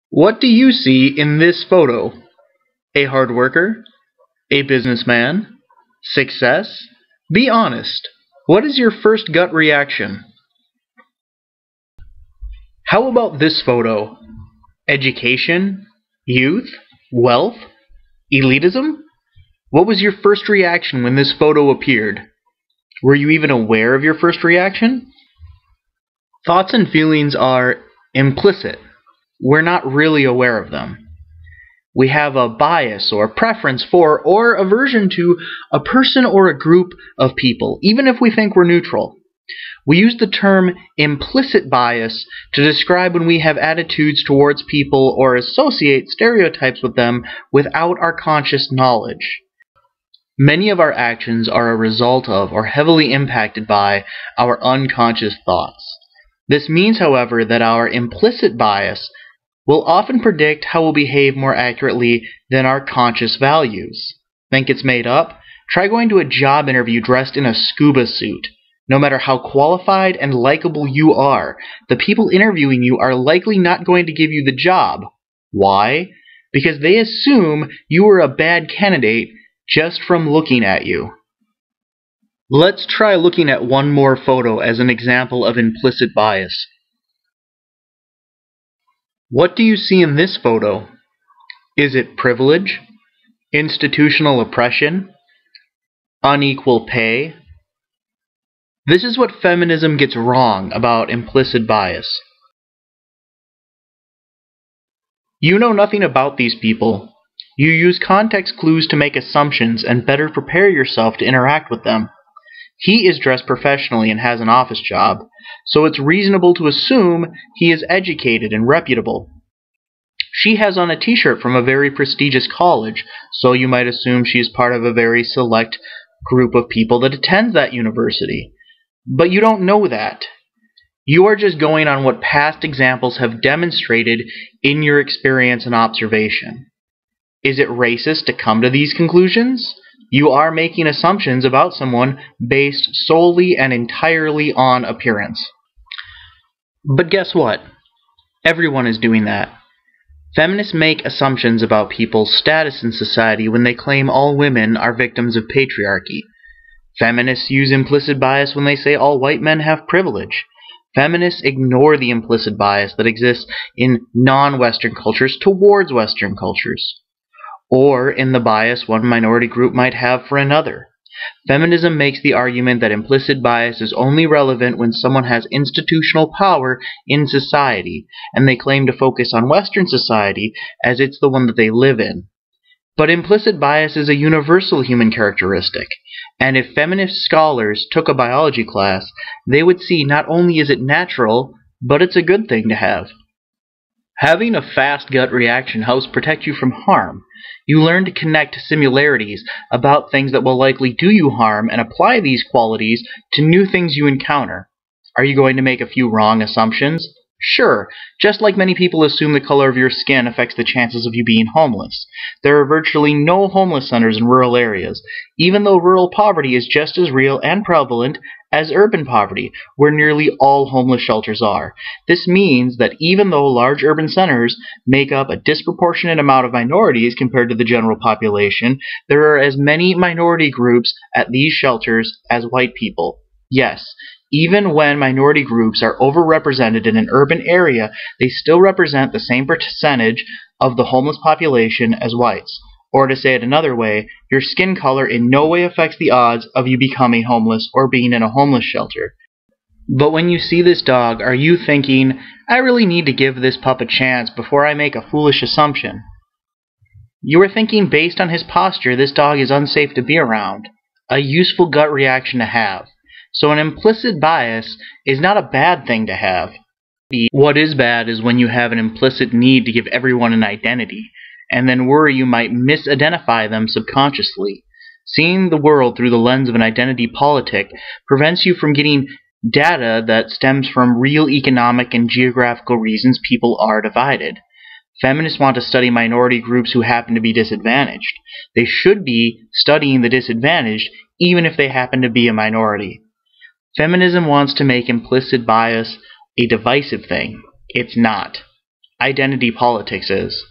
What do you see in this photo? A hard worker? A businessman? Success? Be honest. What is your first gut reaction? How about this photo? Education? Youth? Wealth? Elitism? What was your first reaction when this photo appeared? Were you even aware of your first reaction? Thoughts and feelings are implicit. We're not really aware of them. We have a bias or preference for or aversion to a person or a group of people, even if we think we're neutral. We use the term implicit bias to describe when we have attitudes towards people or associate stereotypes with them without our conscious knowledge. Many of our actions are a result of or heavily impacted by our unconscious thoughts. This means, however, that our implicit bias will often predict how we'll behave more accurately than our conscious values. Think it's made up? Try going to a job interview dressed in a scuba suit. No matter how qualified and likable you are, the people interviewing you are likely not going to give you the job. Why? Because they assume you are a bad candidate just from looking at you. Let's try looking at one more photo as an example of implicit bias. What do you see in this photo? Is it privilege? Institutional oppression? Unequal pay? This is what feminism gets wrong about implicit bias. You know nothing about these people. You use context clues to make assumptions and better prepare yourself to interact with them. He is dressed professionally and has an office job, so it's reasonable to assume he is educated and reputable. She has on a t-shirt from a very prestigious college, so you might assume she is part of a very select group of people that attends that university. But you don't know that. You are just going on what past examples have demonstrated in your experience and observation. Is it racist to come to these conclusions? You are making assumptions about someone based solely and entirely on appearance. But guess what? Everyone is doing that. Feminists make assumptions about people's status in society when they claim all women are victims of patriarchy. Feminists use implicit bias when they say all white men have privilege. Feminists ignore the implicit bias that exists in non-Western cultures towards Western cultures, or in the bias one minority group might have for another. Feminism makes the argument that implicit bias is only relevant when someone has institutional power in society, and they claim to focus on Western society as it's the one that they live in. But implicit bias is a universal human characteristic, and if feminist scholars took a biology class, they would see not only is it natural, but it's a good thing to have. Having a fast gut reaction helps protect you from harm. You learn to connect similarities about things that will likely do you harm and apply these qualities to new things you encounter. Are you going to make a few wrong assumptions? Sure, just like many people assume the color of your skin affects the chances of you being homeless. There are virtually no homeless centers in rural areas, even though rural poverty is just as real and prevalent as urban poverty, where nearly all homeless shelters are. This means that even though large urban centers make up a disproportionate amount of minorities compared to the general population, there are as many minority groups at these shelters as white people. Yes, even when minority groups are overrepresented in an urban area, they still represent the same percentage of the homeless population as whites. Or to say it another way, your skin color in no way affects the odds of you becoming homeless or being in a homeless shelter. But when you see this dog, are you thinking, I really need to give this pup a chance before I make a foolish assumption? You are thinking based on his posture, this dog is unsafe to be around. A useful gut reaction to have. So an implicit bias is not a bad thing to have. What is bad is when you have an implicit need to give everyone an identity, and then worry you might misidentify them subconsciously. Seeing the world through the lens of an identity politic prevents you from getting data that stems from real economic and geographical reasons people are divided. Feminists want to study minority groups who happen to be disadvantaged. They should be studying the disadvantaged even if they happen to be a minority. Feminism wants to make implicit bias a divisive thing. It's not. identity politics is.